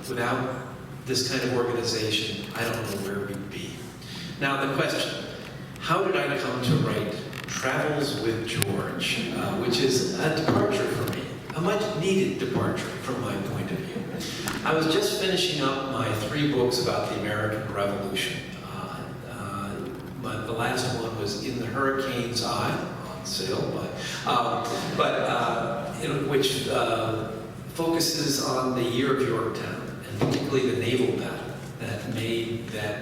Without this kind of organization, I don't know where we'd be. Now the question, how did I come to write Travels with George, which is a departure for me, a much needed departure from my point of view. I was just finishing up my 3 books about the American Revolution. The last one was In the Hurricane's Eye, on sale, which focuses on the year of Yorktown, and particularly the naval battle that made that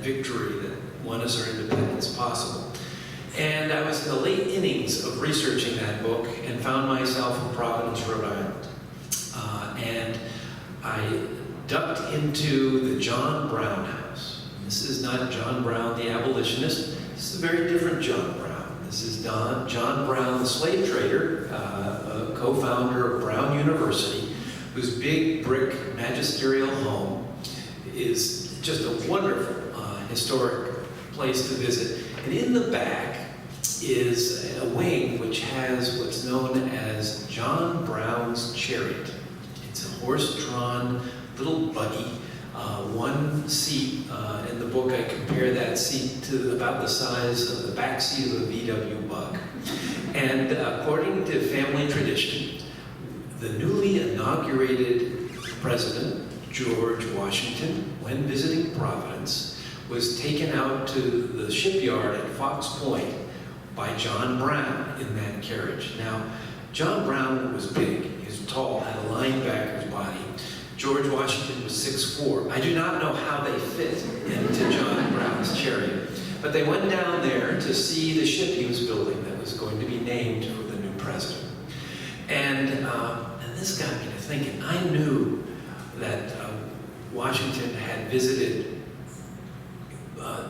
victory that won us our independence possible. And I was in the late innings of researching that book and found myself in Providence, Rhode Island. And I ducked into the John Brown house. This is not John Brown, the abolitionist. This is a very different John Brown. This is John Brown, the slave trader, a co-founder of Brown University, whose big brick magisterial home is just a wonderful historic place to visit. And in the back is a wing which has what's known as John Brown's chariot. It's a horse-drawn little buggy, 1 seat. In the book, I compare that seat to about the size of the back seat of a VW Bug. And according to family tradition, the newly inaugurated president, George Washington, when visiting Providence, was taken out to the shipyard at Fox Point by John Brown in that carriage. Now, John Brown was big, he was tall, had a linebacker's body. George Washington was 6'4". I do not know how they fit into John Brown's chariot, but they went down there to see the ship he was building that was going to be named for the new president. And this got me to thinking. I knew that Washington had visited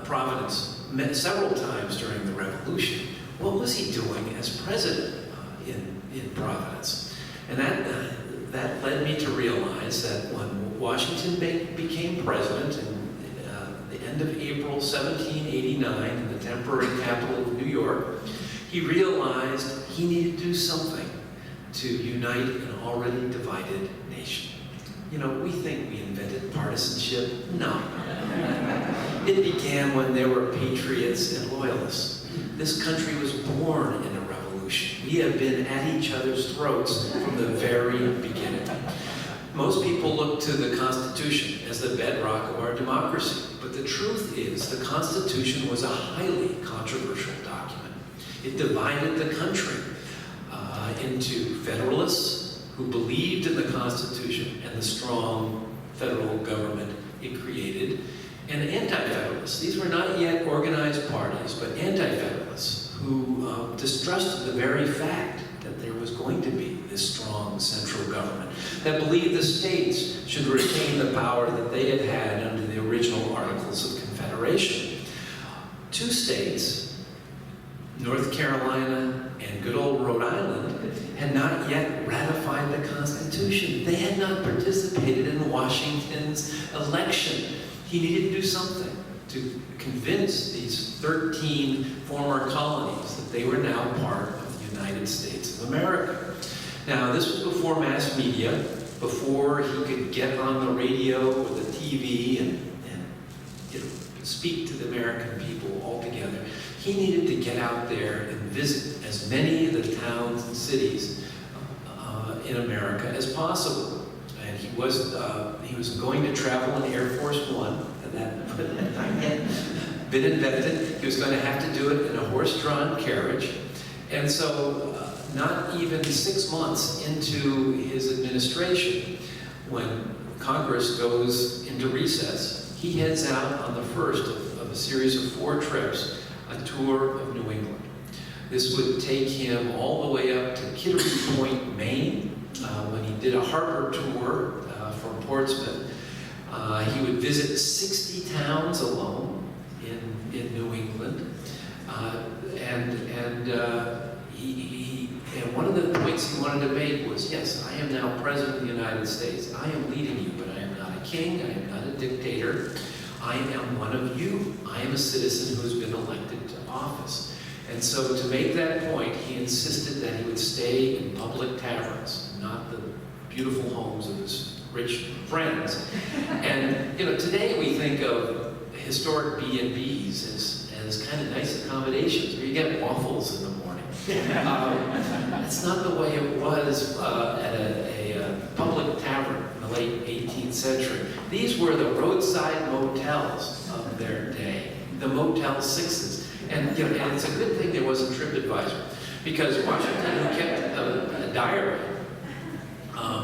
Providence several times during the Revolution. What was he doing as president in Providence? And that led me to realize that when Washington became president in the end of April 1789 in the temporary capital of New York, he realized he needed to do something to unite an already divided nation. You know, we think we invented partisanship. No. It began when there were patriots and loyalists. This country was born in a revolution. We have been at each other's throats from the very beginning. Most people look to the Constitution as the bedrock of our democracy, but the truth is the Constitution was a highly controversial document. It divided the country into Federalists who believed in the Constitution and the strong federal government it created, and anti-federalists. These were not yet organized parties, but anti-federalists who distrusted the very fact that there was going to be this strong central government, that believed the states should retain the power that they had had under the original Articles of Confederation. 2 states, North Carolina and good old Rhode Island, had not yet ratified the Constitution. They had not participated in Washington's election. He needed to do something to convince these 13 former colonies that they were now part of the United States of America. Now, this was before mass media, before he could get on the radio or the TV and speak to the American people all together. He needed to get out there and visit as many of the towns and cities in America as possible. And he was going to travel in Air Force One, and that had been invented. He was going to have to do it in a horse-drawn carriage. And so not even 6 months into his administration, when Congress goes into recess, he heads out on the first of a series of 4 trips, a tour of New England. This would take him all the way up to Kittery Point, Maine. When he did a harbor tour from Portsmouth, he would visit 60 towns alone in New England. And one of the points he wanted to make was, yes, I am now President of the United States. I am leading you, but I am not a king. I am not a dictator. I am one of you. I am a citizen who's been elected to office. And so to make that point, he insisted that he would stay in public taverns, not the beautiful homes of his rich friends. And today we think of historic B&Bs as kind of nice accommodations where you get waffles in the morning. That's not the way it was at a public tavern in the late 18th century. These were the roadside motels of their day, the Motel 6s. And it's a good thing there wasn't TripAdvisor, because Washington, who kept a diary,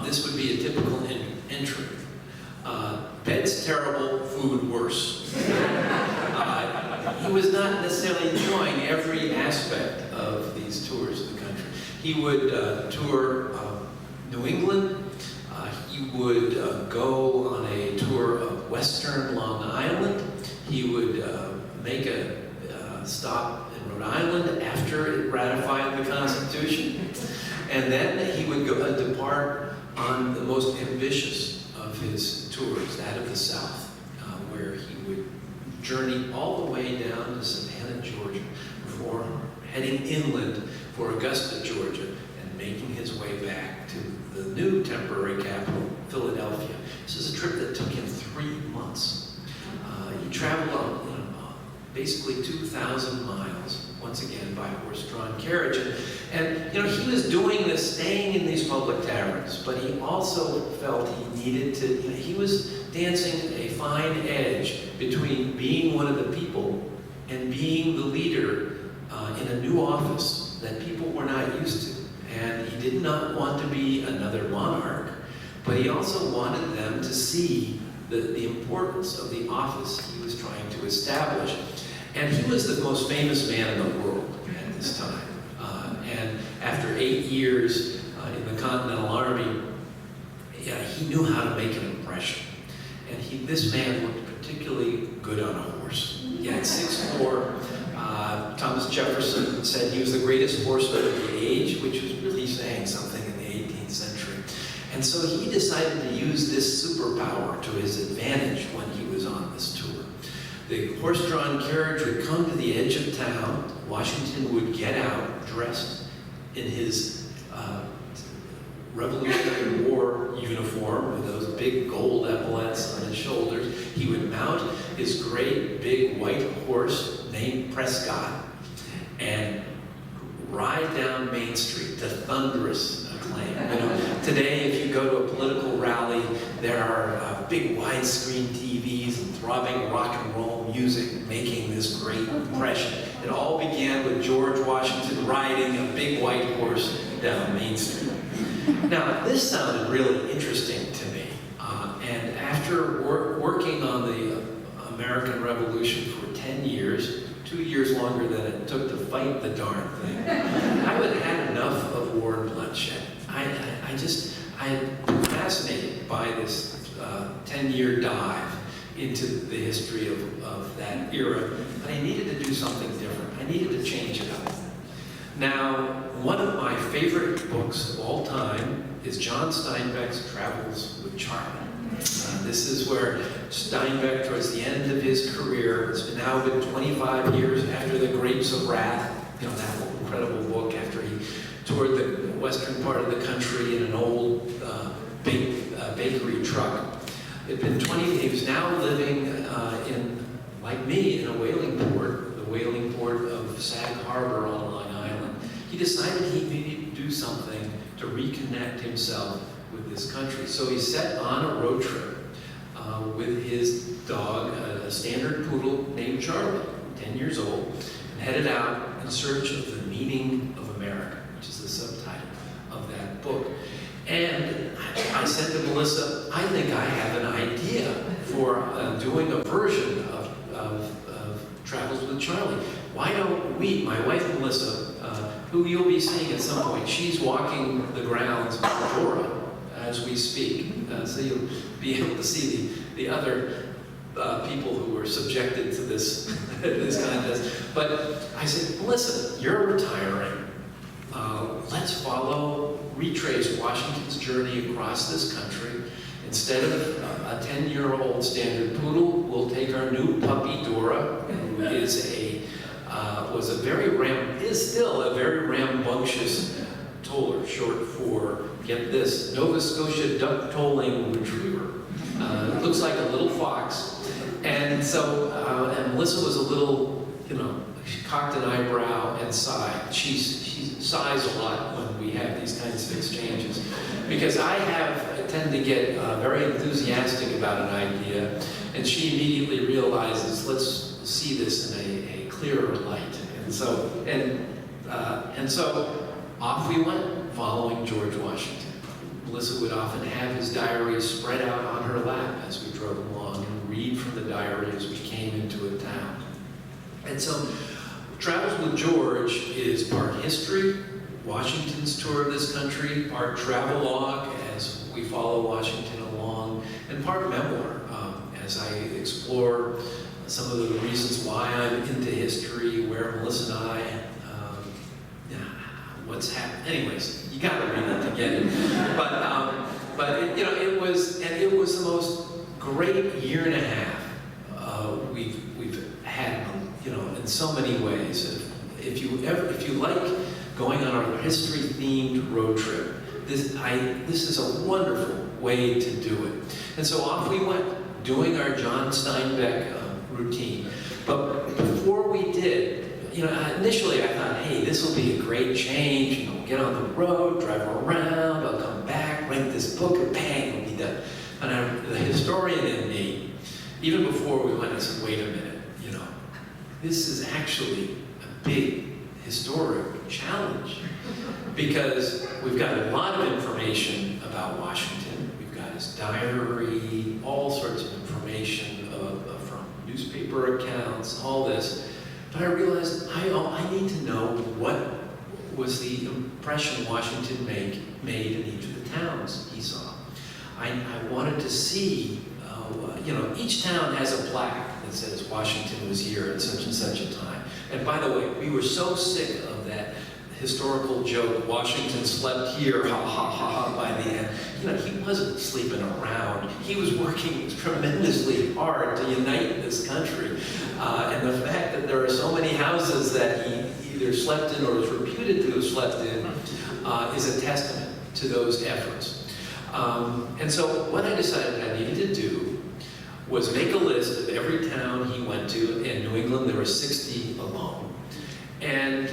this would be a typical entry. Bed's terrible, food worse. He was not necessarily enjoying every aspect of these tours of the country. He would tour New England. He would go on a tour of Western Long Island. He would make a stop in Rhode Island after it ratified the Constitution. And then he would depart on the most ambitious of his tours, that of the South, where he would journey all the way down to Savannah, Georgia, before heading inland for Augusta, Georgia, and making his way back to the new temporary capital, Philadelphia. This is a trip that took him 3 months. He traveled on basically 2,000 miles, once again by horse-drawn carriage. And he was doing this, staying in these public taverns, but he also felt he needed to, he was dancing a fine edge between being one of the people and being the leader in a new office that people were not used to. And he did not want to be another monarch, but he also wanted them to see the importance of the office he was trying to establish. And he was the most famous man in the world at this time. And after 8 years in the Continental Army, he knew how to make an impression. And this man looked particularly good on a horse. He had 6'4". Thomas Jefferson said he was the greatest horseman of the age, which was really saying something in the 18th century. And so he decided to use this superpower to his advantage when he was on this tour. The horse-drawn carriage would come to the edge of town. Washington would get out, dressed in his Revolutionary War uniform with those big gold epaulets on his shoulders. He would mount his great big white horse named Prescott and ride down Main Street to thunderous acclaim. Today, if you go to a political rally, there are big widescreen TVs and throbbing rock and roll music making this great impression. It all began with George Washington riding a big white horse down Main Street. Now, this sounded really interesting to me. And after working on the American Revolution for 10 years, 2 years longer than it took to fight the darn thing, I would have had enough of war and bloodshed. I had been fascinated by this 10-year dive into the history of that era, but I needed to do something different. I needed to change it up. Now, one of my favorite books of all time is John Steinbeck's Travels with Charlie. This is where Steinbeck, towards the end of his career, it's now been 25 years after The Grapes of Wrath, that incredible book, after he toured the western part of the country in an old bakery truck. It'd been he was now living like me, in a whaling port, the whaling port of Sag Harbor on Long Island. He decided he needed to do something to reconnect himself with this country. So he set on a road trip with his dog, a standard poodle named Charlie, 10 years old, and headed out in search of the meaning of America, which is the subtitle of that book. And I said to Melissa, I think I have an idea for doing a version of Travels with Charlie. Why don't we, my wife Melissa, who you'll be seeing at some point, she's walking the grounds of Dora as we speak, so you'll be able to see the other people who were subjected to this, this contest. But I said, Melissa, you're retiring. Let's retrace Washington's journey across this country. Instead of a 10-year-old standard poodle, we'll take our new puppy Dora, who is is still a very rambunctious toller, short for get this, Nova Scotia duck tolling retriever. It looks like a little fox. And so, and Melissa was a little, she cocked an eyebrow and sighed. She sighs a lot when we have these kinds of exchanges. Because I tend to get very enthusiastic about an idea, and she immediately realizes, let's see this in a clearer light. And so off we went, following George Washington. Melissa would often have his diary spread out on her lap as we drove along and read from the diary as we came into a town. And so, Travels with George is part history, Washington's tour of this country, part travelogue as we follow Washington along, and part memoir as I explore some of the reasons why I'm into history, where Melissa and I, what's happened. Anyways, you got to read it to get it. But it was the most great year and a half we've had, in so many ways. If you like going on our history-themed road trip, this is a wonderful way to do it. And so off we went, doing our John Steinbeck routine. But before we did, initially I thought, hey, this will be a great change. Get on the road, drive around, I'll come back, write this book, and bang, it'll be done. And the historian in me, even before we went, I said, wait a minute, this is actually a big historic challenge. Because we've got a lot of information about Washington. We've got his diary, all sorts of information from newspaper accounts, all this. But I realized I need to know what was the impression Washington made in each of the towns he saw. I wanted to see, each town has a plaque that says Washington was here at such and such a time. And by the way, we were so sick of that historical joke, Washington slept here, ha ha ha ha, by the end. He wasn't sleeping around. He was working tremendously hard to unite this country. And the fact that there are so many houses that he either slept in or is reputed to have slept in is a testament to those efforts. And so what I decided I needed to do was make a list of every town he went to. In New England, there were 60 alone. And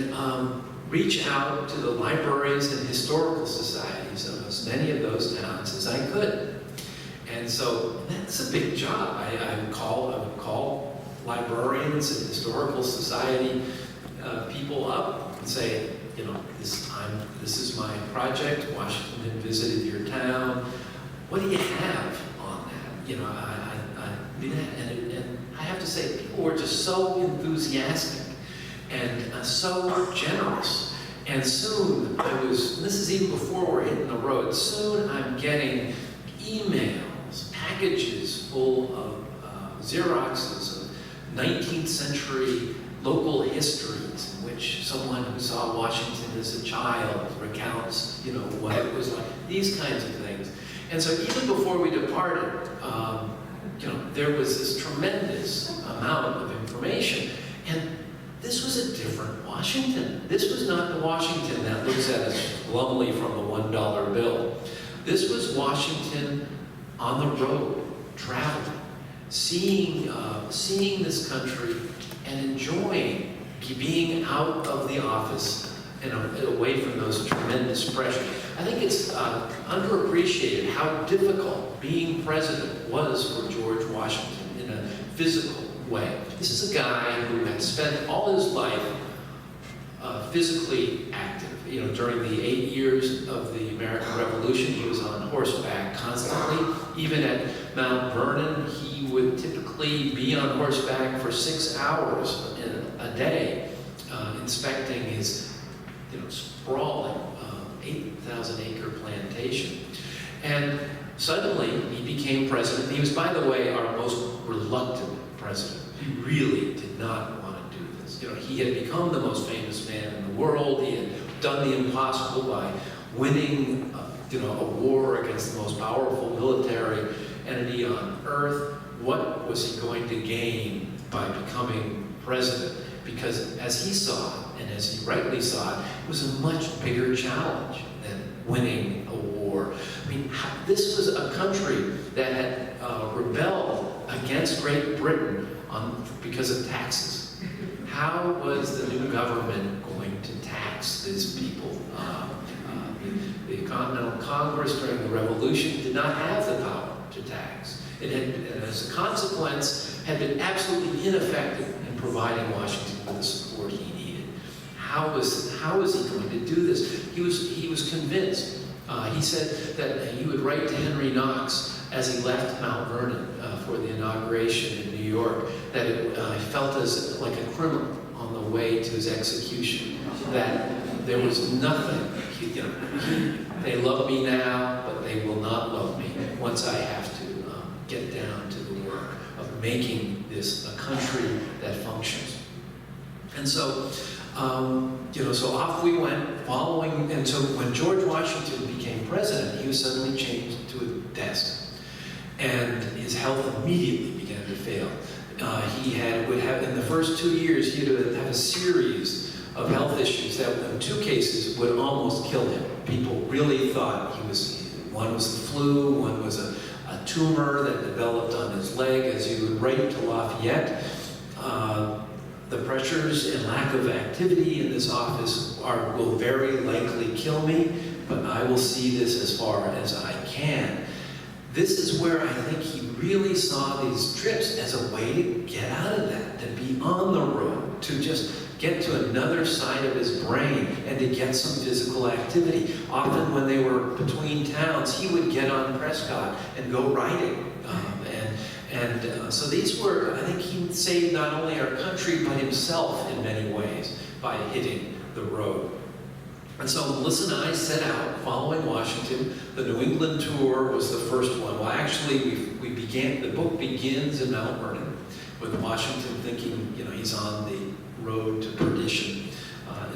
reach out to the libraries and historical societies of as many of those towns as I could. And so that's a big job. I would call librarians and historical society people up and say, this is my project. Washington visited your town. What do you have on that? And I have to say, people were just so enthusiastic and so generous. And soon this is even before we're hitting the road, soon I'm getting emails, packages full of Xeroxes of 19th century local histories in which someone who saw Washington as a child recounts, what it was like, these kinds of things. And so even before we departed, there was this tremendous amount of information. And this was a different Washington. This was not the Washington that looks at us glumly from the $1 bill. This was Washington on the road, traveling, seeing this country and enjoying being out of the office and away from those tremendous pressures. I think it's underappreciated how difficult being president was for George Washington in a physical way. This is a guy who had spent all his life physically active. During the 8 years of the American Revolution, he was on horseback constantly. Even at Mount Vernon, he would typically be on horseback for 6 hours a day, inspecting his sprawling 8,000-acre plantation. And suddenly, he became president. He was, by the way, our most reluctant president. He really did not want to do this. He had become the most famous man in the world. He had done the impossible by winning a war against the most powerful military entity on earth. What was he going to gain by becoming president? Because as he saw it, and as he rightly saw it, it was a much bigger challenge than winning a war mean, this was a country that had rebelled against Great Britain because of taxes. How was the new government going to tax these people? The Continental Congress during the Revolution did not have the power to tax. It had, and as a consequence, had been absolutely ineffective in providing Washington with the support he needed. How was he going to do this? He was convinced. He said that he would write to Henry Knox as he left Mount Vernon for the inauguration in New York, that he felt as like a criminal on the way to his execution, that there was nothing, they love me now, but they will not love me once I have to get down to the work of making this a country that functions. And so, so off we went, following, and so when George Washington became president, he was suddenly chained to a desk, and his health immediately began to fail. Would have, in the first 2 years, he would have a series of health issues that, in 2 cases, would almost kill him. People really thought one was the flu, one was a tumor that developed on his leg. As you would write to Lafayette, the pressures and lack of activity in this office will very likely kill me, but I will see this as far as I can. This is where I think he really saw these trips as a way to get out of that, to be on the road, to just get to another side of his brain and to get some physical activity. Often when they were between towns, he would get on Prescott and go riding. So these were, I think he saved not only our country, but himself in many ways by hitting the road. And so Melissa and I set out following Washington. The New England tour was the first one. Well, actually, the book begins in Mount Vernon with Washington thinking, he's on the road to perdition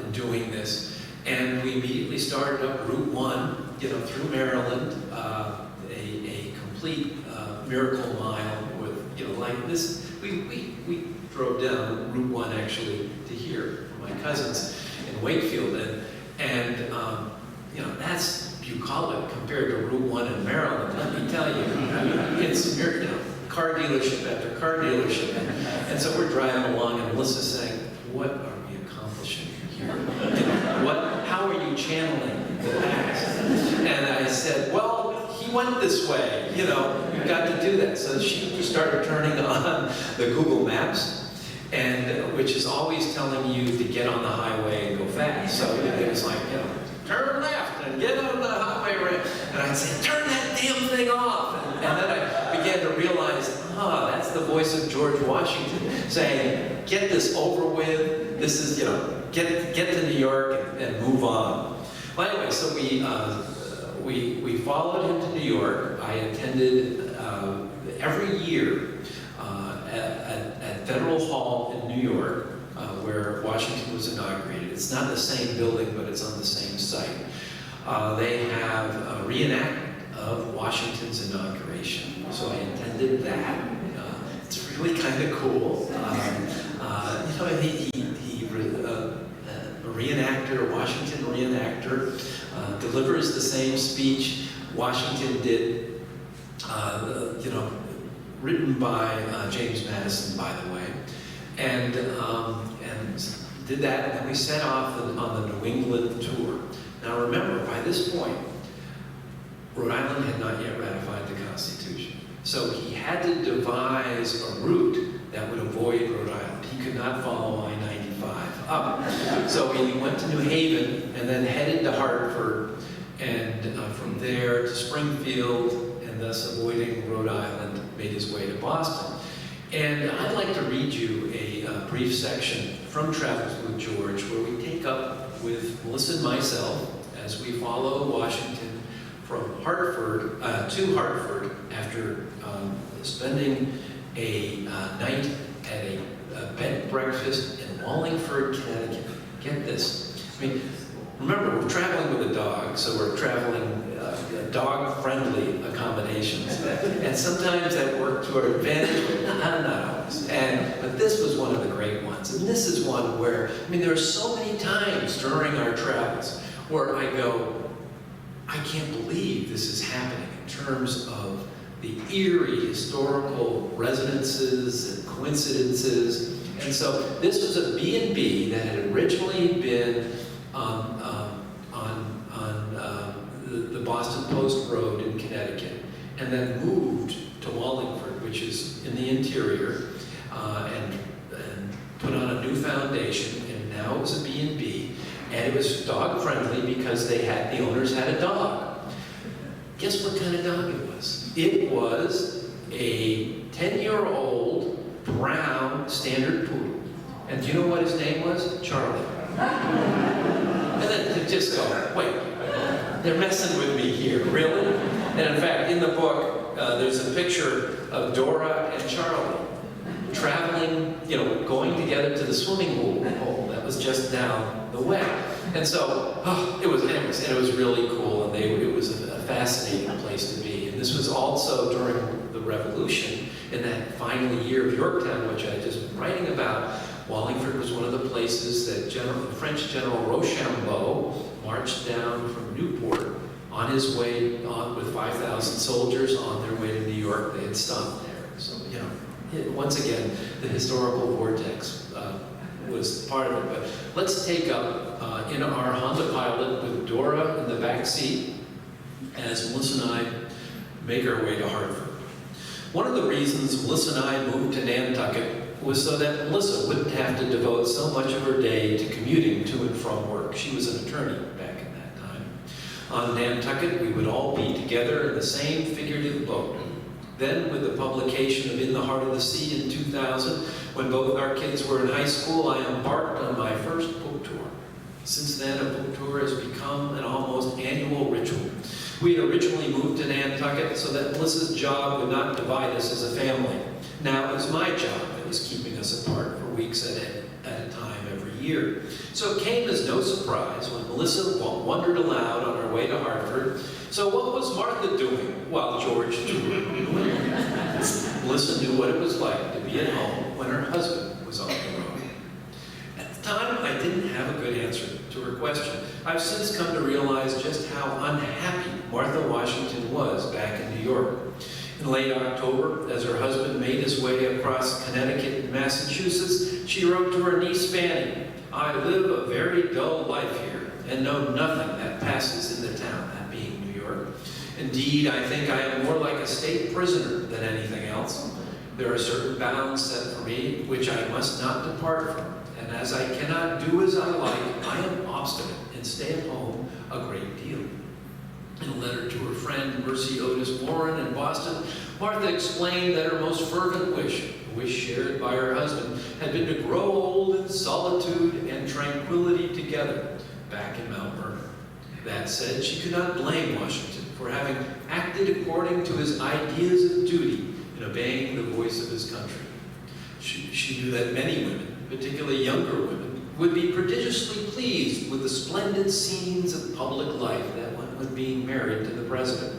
in doing this. And we immediately started up Route 1, through Maryland, a complete miracle mile with, like this. We drove down Route 1 actually to here for my cousins in Wakefield. And that's bucolic compared to Route 1 in Maryland, let me tell you. It's, car dealership after car dealership. And so we're driving along and Melissa's saying, what are we accomplishing here? How are you channeling the past? And I said, well, he went this way, you've got to do that. So she started turning on the Google Maps, and which is always telling you to get on the highway and go fast. So it was like, turn left and get on the highway right. And I'd say, turn that damn thing off. And then I began to realize, that's the voice of George Washington saying, get this over with. This is, get to New York and move on. Well, anyway, so we followed him to New York. I attended every year at Federal Hall in New York, where Washington was inaugurated. It's not the same building, but it's on the same site. They have a reenactment of Washington's inauguration, so I attended that. It's really kind of cool. A reenactor, a Washington reenactor, delivers the same speech Washington did, written by James Madison, by the way, and did that, and then we set off on the New England tour. Now remember, by this point, Rhode Island had not yet ratified the Constitution, so he had to devise a route that would avoid Rhode Island. He could not follow I-95 up. So he went to New Haven and then headed to Hartford, and from there to Springfield, and thus avoiding Rhode Island, made his way to Boston. And I'd like to read you a brief section from Travels with George, where we take up with Melissa and myself as we follow Washington from Hartford to Hartford after spending a night at a bed and breakfast in Wallingford, Connecticut. Get this. I mean, remember, we're traveling with a dog, so we're traveling dog-friendly accommodations. And sometimes that worked to our advantage, but not always. But this was one of the great ones. And this is one where, there are so many times during our travels where I go, I can't believe this is happening in terms of the eerie historical resonances and coincidences. And so this was a B&B that had originally been on the Boston Post Road in Connecticut, and then moved to Wallingford, which is in the interior, and put on a new foundation, and now it was a B&B, and it was dog friendly because the owners had a dog. Guess what kind of dog it was? It was a 10-year-old brown standard poodle. And do you know what his name was? Charlie. And then to just go, wait, they're messing with me here, really? And in fact, in the book, there's a picture of Dora and Charlie traveling, going together to the swimming hole that was just down the way. And so, it was really cool, and it was a fascinating place to be. And this was also during the Revolution, in that final year of Yorktown, which I just been writing about. Wallingford was one of the places that the French General Rochambeau marched down from Newport on his way with 5,000 soldiers on their way to New York. They had stopped there. So, once again, the historical vortex was part of it. But let's take up in our Honda Pilot with Dora in the back seat as Melissa and I make our way to Hartford. One of the reasons Melissa and I moved to Nantucket was so that Melissa wouldn't have to devote so much of her day to commuting to and from work. She was an attorney back in that time. On Nantucket, we would all be together in the same figurative boat. Then, with the publication of In the Heart of the Sea in 2000, when both our kids were in high school, I embarked on my first book tour. Since then, a book tour has become an almost annual ritual. We had originally moved to Nantucket so that Melissa's job would not divide us as a family. Now it was my job that was keeping us apart for weeks at a time every year. So it came as no surprise when Melissa wondered aloud on her way to Hartford, so what was Martha doing while George toured? Melissa knew what it was like to be at home when her husband was on the road. At the time, I didn't have a good answer to her question. I've since come to realize just how unhappy Martha Washington was back in New York. In late October, as her husband made his way across Connecticut and Massachusetts, she wrote to her niece Fanny, "I live a very dull life here and know nothing that passes in the town," that being New York. "Indeed, I think I am more like a state prisoner than anything else. There are certain bounds set for me which I must not depart from, and as I cannot do as I like, I am obstinate and stay at home a great deal." In a letter to her friend Mercy Otis Warren in Boston, Martha explained that her most fervent wish, a wish shared by her husband, had been to grow old in solitude and tranquility together back in Mount Vernon. That said, she could not blame Washington for having acted according to his ideas of duty in obeying the voice of his country. She knew that many women, particularly younger women, would be prodigiously pleased with the splendid scenes of public life that went with being married to the president.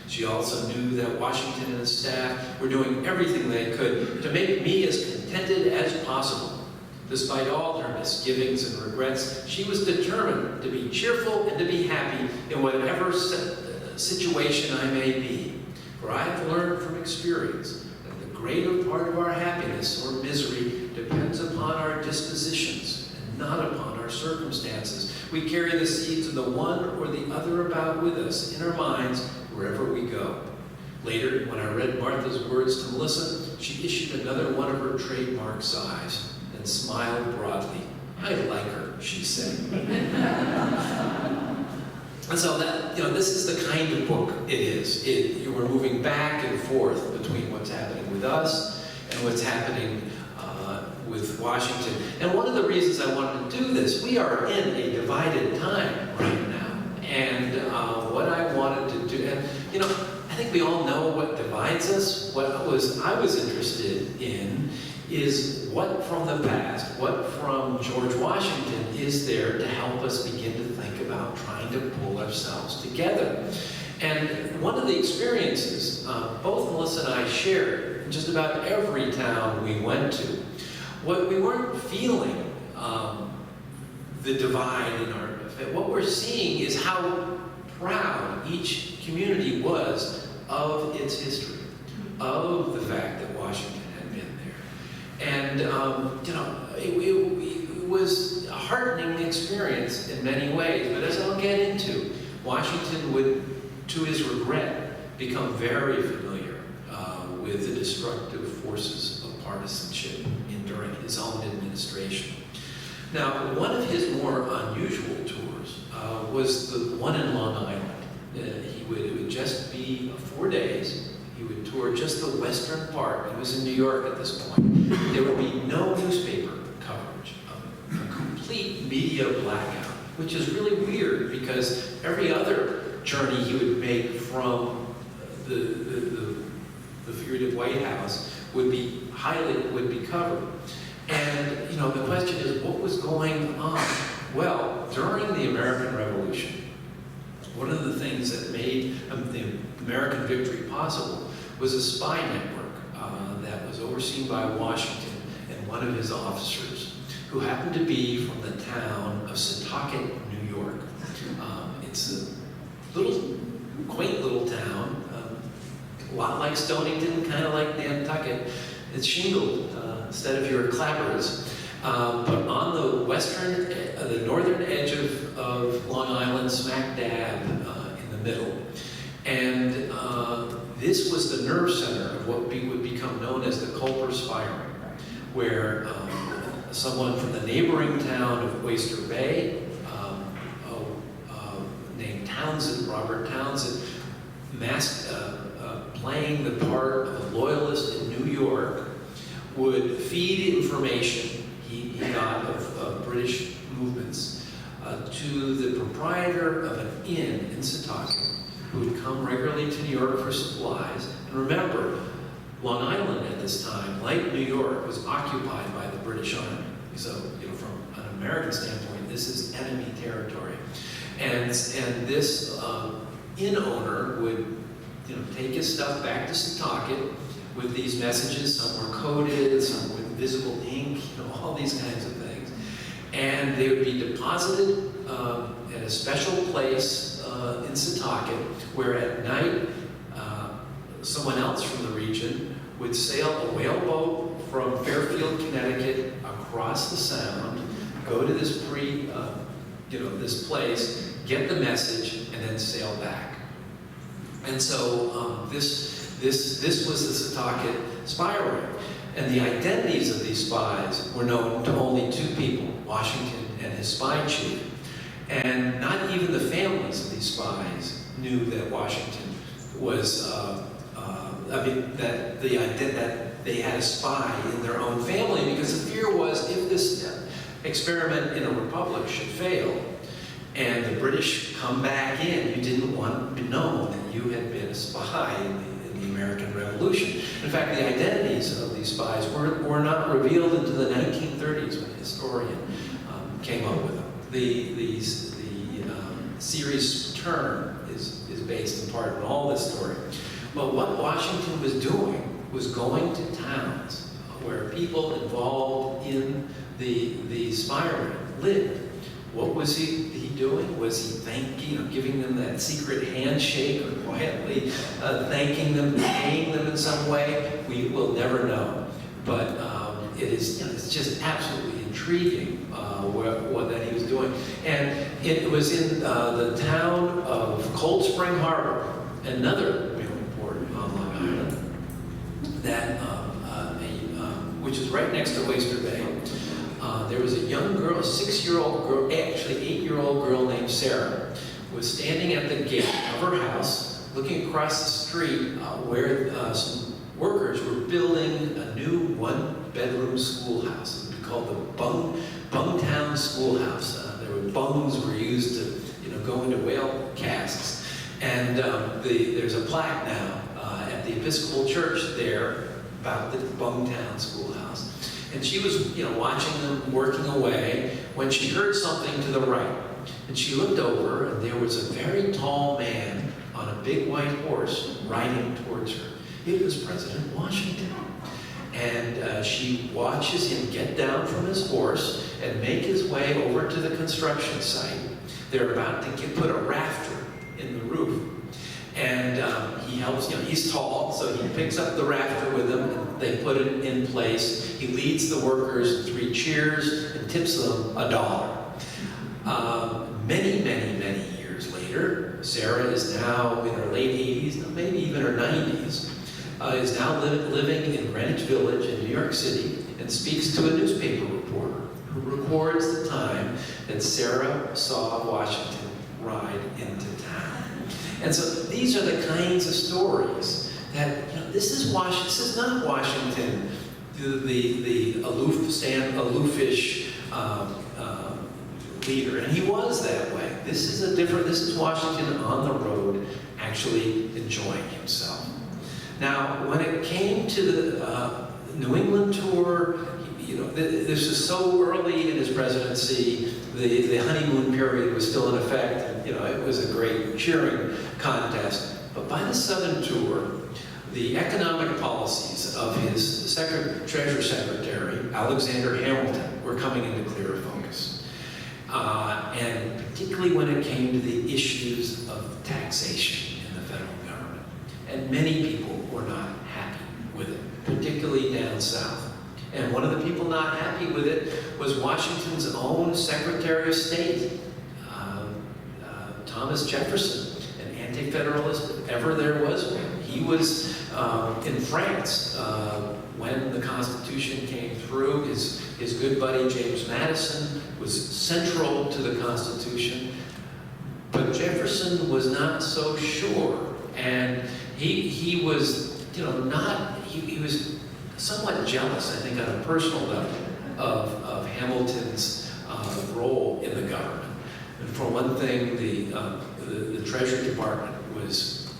She also knew that Washington and his staff were doing everything they could to make me as contented as possible. Despite all her misgivings and regrets, she was determined to be cheerful and to be happy in whatever situation I may be. For I have learned from experience that the greater part of our happiness or misery depends upon our dispositions and not upon our circumstances. We carry the seeds of the one or the other about with us in our minds wherever we go. Later, when I read Martha's words to Melissa, she issued another one of her trademark sighs and smiled broadly. "I like her," she said. And so that, this is the kind of book it is. We're moving back and forth between what's happening with us and what's happening with Washington. And one of the reasons I wanted to do this, we are in a divided time right now. And what I wanted to do, and I think we all know what divides us. What I was interested in is what from the past, what from George Washington is there to help us begin to think about trying to pull ourselves together. And one of the experiences both Melissa and I shared in just about every town we went to, what we weren't feeling the divide in our, what we're seeing is how proud each community was of its history, of the fact that Washington had been there. And, it was a heartening experience in many ways, but as I'll get into, Washington would, to his regret, become very familiar with the destructive forces of partisanship during his own administration. Now, one of his more unusual tours was the one in Long Island. It would just be 4 days. He would tour just the western part. He was in New York at this point. There would be no newspaper coverage, a complete media blackout, which is really weird because every other journey he would make from the fugitive White House would be covered. And the question is, what was going on? Well, during the American Revolution, one of the things that made the American victory possible was a spy network that was overseen by Washington and one of his officers, who happened to be from the town of Setauket, New York. It's a quaint little town, a lot like Stonington, kind of like Nantucket. It's shingled instead of your clappers. But on the northern edge of Long Island, smack dab in the middle. And this was the nerve center of what would become known as the Culper Spiral, where someone from the neighboring town of Oyster Bay, named Townsend, Robert Townsend, playing the part of a loyalist in New York, would feed information he got of British movements to the proprietor of an inn in Setauket, who would come regularly to New York for supplies. And remember, Long Island at this time, like New York, was occupied by the British Army. So, from an American standpoint, this is enemy territory. And this inn owner would take his stuff back to Setauket with these messages. Some were coded, some with visible ink, all these kinds of things. And they would be deposited at a special place in Setauket, where at night someone else from the region would sail a whaleboat from Fairfield, Connecticut, across the Sound, go to this this place, get the message, and then sail back. And so this was the Setauket spy ring. And the identities of these spies were known to only two people, Washington and his spy chief. And not even the families of these spies knew that Washington was, that they had a spy in their own family, because the fear was, if this experiment in a republic should fail, and the British come back in, you didn't want to be known that you had been a spy in the American Revolution. In fact, the identities of these spies were not revealed until the 1930s, when a historian came up with them. The series Turn is based in part on all this story. But what Washington was doing was going to towns where people involved in the spy ring lived. What was he doing? Was he giving them that secret handshake, or quietly thanking them, paying them in some way? We will never know. But it's just absolutely intriguing what that he was doing. And it was in the town of Cold Spring Harbor, another whaling port on Long Island, that which is right next to Oyster Bay. There was a young girl, a 6-year-old girl, actually 8-year-old girl named Sarah, was standing at the gate of her house, looking across the street where some workers were building a new one-bedroom schoolhouse. It would be called the Bungtown Schoolhouse. Bungs were used to go into whale casks. And there's a plaque now at the Episcopal Church there about the Bungtown Schoolhouse. And she was, watching them working away when she heard something to the right. And she looked over, and there was a very tall man on a big white horse riding towards her. It was President Washington. And she watches him get down from his horse and make his way over to the construction site. They're about to put a rafter in the roof. And he helps, he's tall, so he picks up the rafter with him, and they put it in place. He leads the workers in 3 cheers and tips them $1. Many, many, many years later, Sarah is now in her late 80s, maybe even her 90s, is now living in Greenwich Village in New York City, and speaks to a newspaper reporter who records the time that Sarah saw Washington ride into town. And so these are the kinds of stories that, this is not Washington, the aloofish leader, and he was that way. This is Washington on the road, actually enjoying himself. Now, when it came to the New England tour, this was so early in his presidency, the honeymoon period was still in effect, and it was a great cheering contest. But by the Southern tour, the economic policies of his Treasury Secretary, Alexander Hamilton, were coming into clearer focus. And particularly when it came to the issues of taxation in the federal government. And many people were not happy with it, particularly down south. And one of the people not happy with it was Washington's own Secretary of State, Thomas Jefferson, an anti-federalist if ever there was one. He was in France when the Constitution came through. His good buddy James Madison was central to the Constitution, but Jefferson was not so sure, and he was he was somewhat jealous, I think, on a personal level of Hamilton's role in the government. And for one thing, the Treasury Department was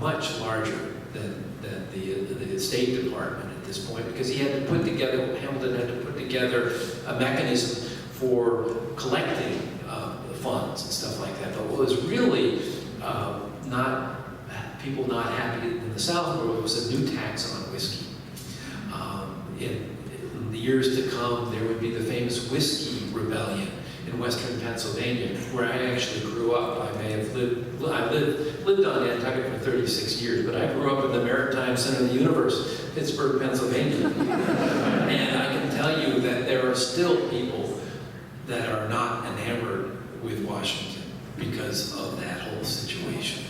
much larger than the State Department at this point, because Hamilton had to put together a mechanism for collecting the funds and stuff like that. But what was really people not happy in the South was a new tax on whiskey. In the years to come, there would be the famous Whiskey Rebellion in western Pennsylvania, where I actually grew up. I lived on Nantucket for 36 years, but I grew up in the Maritime Center of the Universe, Pittsburgh, Pennsylvania. And I can tell you that there are still people that are not enamored with Washington because of that whole situation.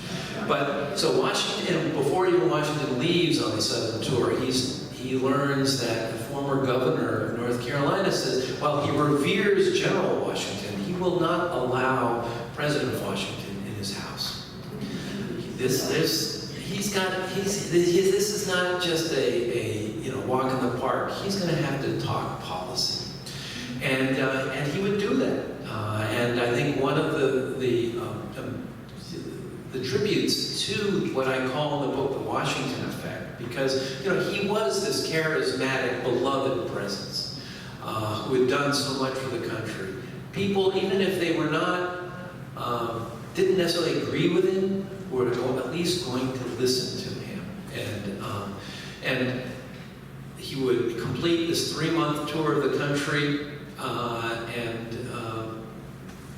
But so Washington, before even Washington leaves on the Southern tour, he learns that the former governor of North Carolina says, while he reveres General Washington, he will not allow President Washington in his house. This is not just a walk in the park. He's going to have to talk policy, and he would do that. And I think one of the tributes to what I call in the book the Washington effect, because he was this charismatic, beloved presence who had done so much for the country. People, even if they were not, didn't necessarily agree with him, were at least going to listen to him. And he would complete this 3-month tour of the country, and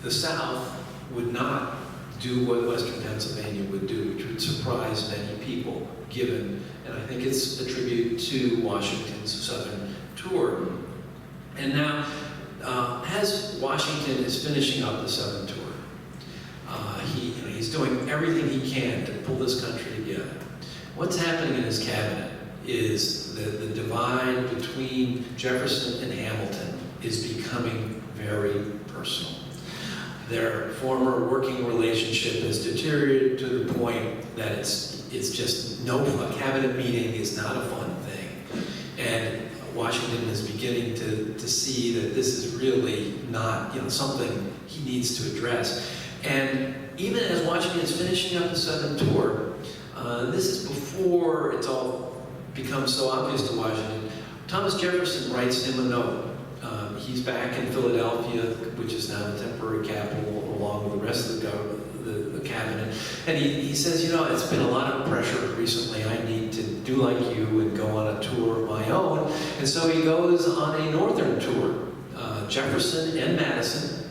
the South would not do what Western Pennsylvania would do, which would surprise many people, and I think it's a tribute to Washington's Southern tour. And now, as Washington is finishing up the Southern tour, he's doing everything he can to pull this country together. What's happening in his cabinet is the divide between Jefferson and Hamilton is becoming very personal. Their former working relationship has deteriorated to the point that it's just a cabinet meeting is not a fun thing. And Washington is beginning to see that this is really not something he needs to address. And even as Washington is finishing up the Southern tour, this is before it's all becomes so obvious to Washington. Thomas Jefferson writes him a note. He's back in Philadelphia, which is now the temporary capital, along with the rest of the government, the cabinet. And he says, it's been a lot of pressure recently. I need to do like you and go on a tour of my own. And so he goes on a northern tour. Jefferson and Madison,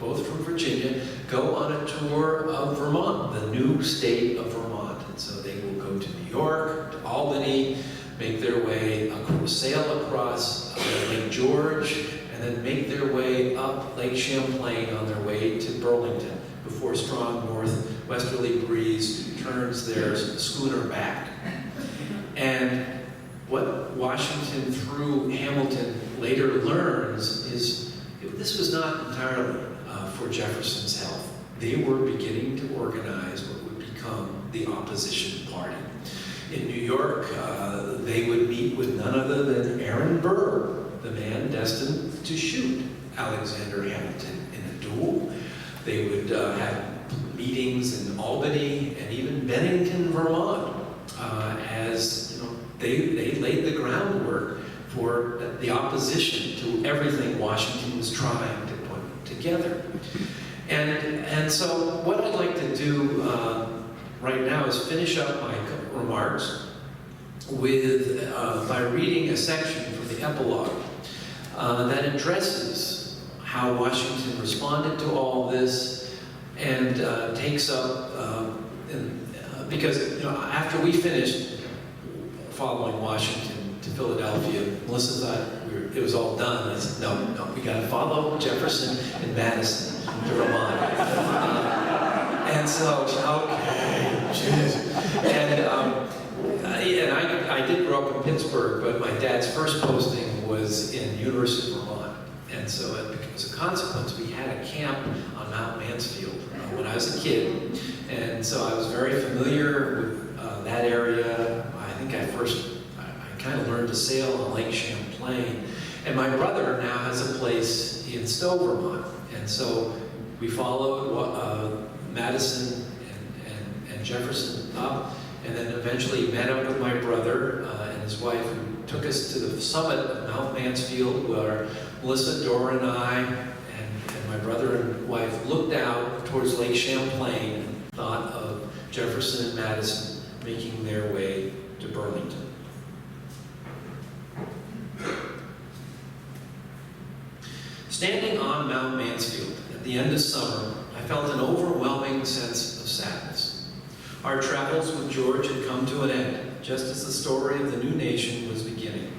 both from Virginia, go on a tour of Vermont, the new state of Vermont. And so they will go to New York, to Albany, make their way, sail across Lake George, and then make their way up Lake Champlain on their way to Burlington before a strong northwesterly breeze turns their schooner back. And what Washington through Hamilton later learns is this was not entirely for Jefferson's health. They were beginning to organize what would become the opposition party. In New York, they would meet with none other than Aaron Burr, the man destined to shoot Alexander Hamilton in a duel. They would have meetings in Albany and even Bennington, Vermont, as they laid the groundwork for the opposition to everything Washington was trying to put together. And so what I'd like to do right now is finish up my remarks with by reading a section from the epilogue that addresses how Washington responded to all this and takes up because after we finished following Washington to Philadelphia, Melissa thought it was all done. I said, no, we got to follow Jefferson and Madison to Vermont. And so, okay, jeez. And I did grow up in Pittsburgh, but my dad's first posting was in University of Vermont. And so as a consequence, we had a camp on Mount Mansfield when I was a kid. And so I was very familiar with that area. I think I kind of learned to sail on Lake Champlain. And my brother now has a place in Stowe, Vermont. And so we followed Madison and Jefferson up, and then eventually met up with my brother and his wife, who took us to the summit of Mount Mansfield, where Melissa, Dora, and I, and my brother and wife looked out towards Lake Champlain and thought of Jefferson and Madison making their way to Burlington. Standing on Mount Mansfield at the end of summer, I felt an overwhelming sense of sadness. Our travels with George had come to an end, just as the story of the new nation was beginning.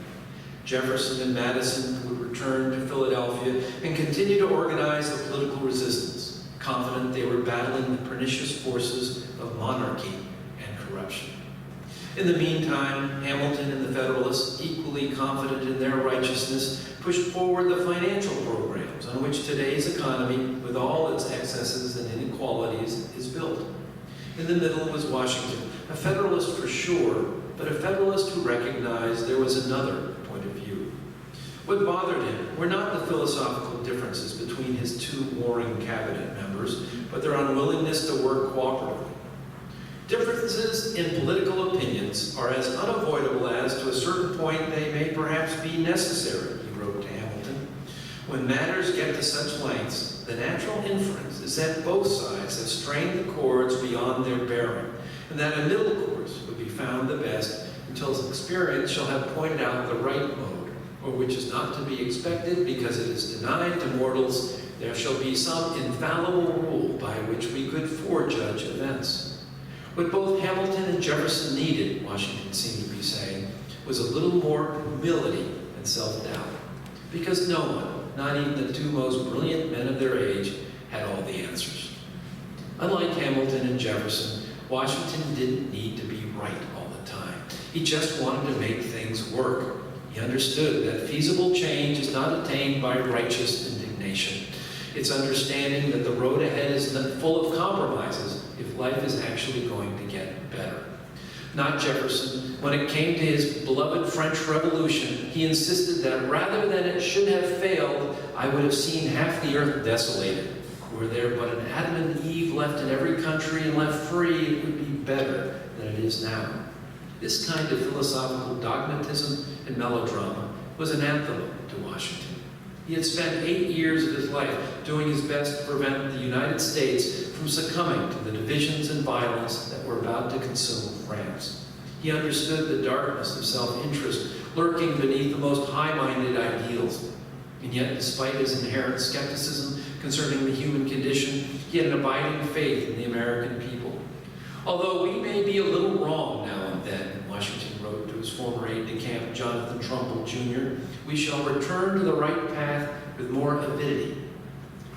Jefferson and Madison would return to Philadelphia and continue to organize the political resistance, confident they were battling the pernicious forces of monarchy and corruption. In the meantime, Hamilton and the Federalists, equally confident in their righteousness, pushed forward the financial programs on which today's economy, with all its excesses and inequalities, is built. In the middle was Washington, a Federalist for sure, but a Federalist who recognized there was another point of view. What bothered him were not the philosophical differences between his two warring cabinet members, but their unwillingness to work cooperatively. Differences in political opinions are as unavoidable as, to a certain point, they may perhaps be necessary, he wrote to Hamilton. When matters get to such lengths, the natural inference is that both sides have strained the cords beyond their bearing, and that a middle course would be found the best until experience shall have pointed out the right mode, or which is not to be expected because it is denied to mortals, there shall be some infallible rule by which we could forejudge events. What both Hamilton and Jefferson needed, Washington seemed to be saying, was a little more humility and self-doubt. Because no one, not even the two most brilliant men of their age, had all the answers. Unlike Hamilton and Jefferson, Washington didn't need to be right all the time. He just wanted to make things work. He understood that feasible change is not attained by righteous indignation. It's understanding that the road ahead is full of compromises if life is actually going to get better. Not Jefferson. When it came to his beloved French Revolution, he insisted that rather than it should have failed, I would have seen half the earth desolated. Were there but an Adam and Eve left in every country and left free, it would be better than it is now. This kind of philosophical dogmatism and melodrama was anathema to Washington. He had spent 8 years of his life doing his best to prevent the United States from succumbing to the divisions and violence that were about to consume France. He understood the darkness of self-interest lurking beneath the most high-minded ideals. And yet, despite his inherent skepticism concerning the human condition. He had an abiding faith in the American people. Although we may be a little wrong now and then, Washington wrote to his former aide-de-camp, Jonathan Trumbull Jr., we shall return to the right path with more avidity.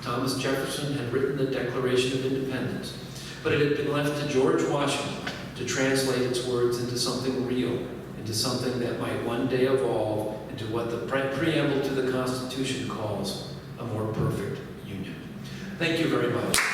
Thomas Jefferson had written the Declaration of Independence, but it had been left to George Washington to translate its words into something real, into something that might one day evolve into what the preamble to the Constitution calls a more perfect union. Thank you very much.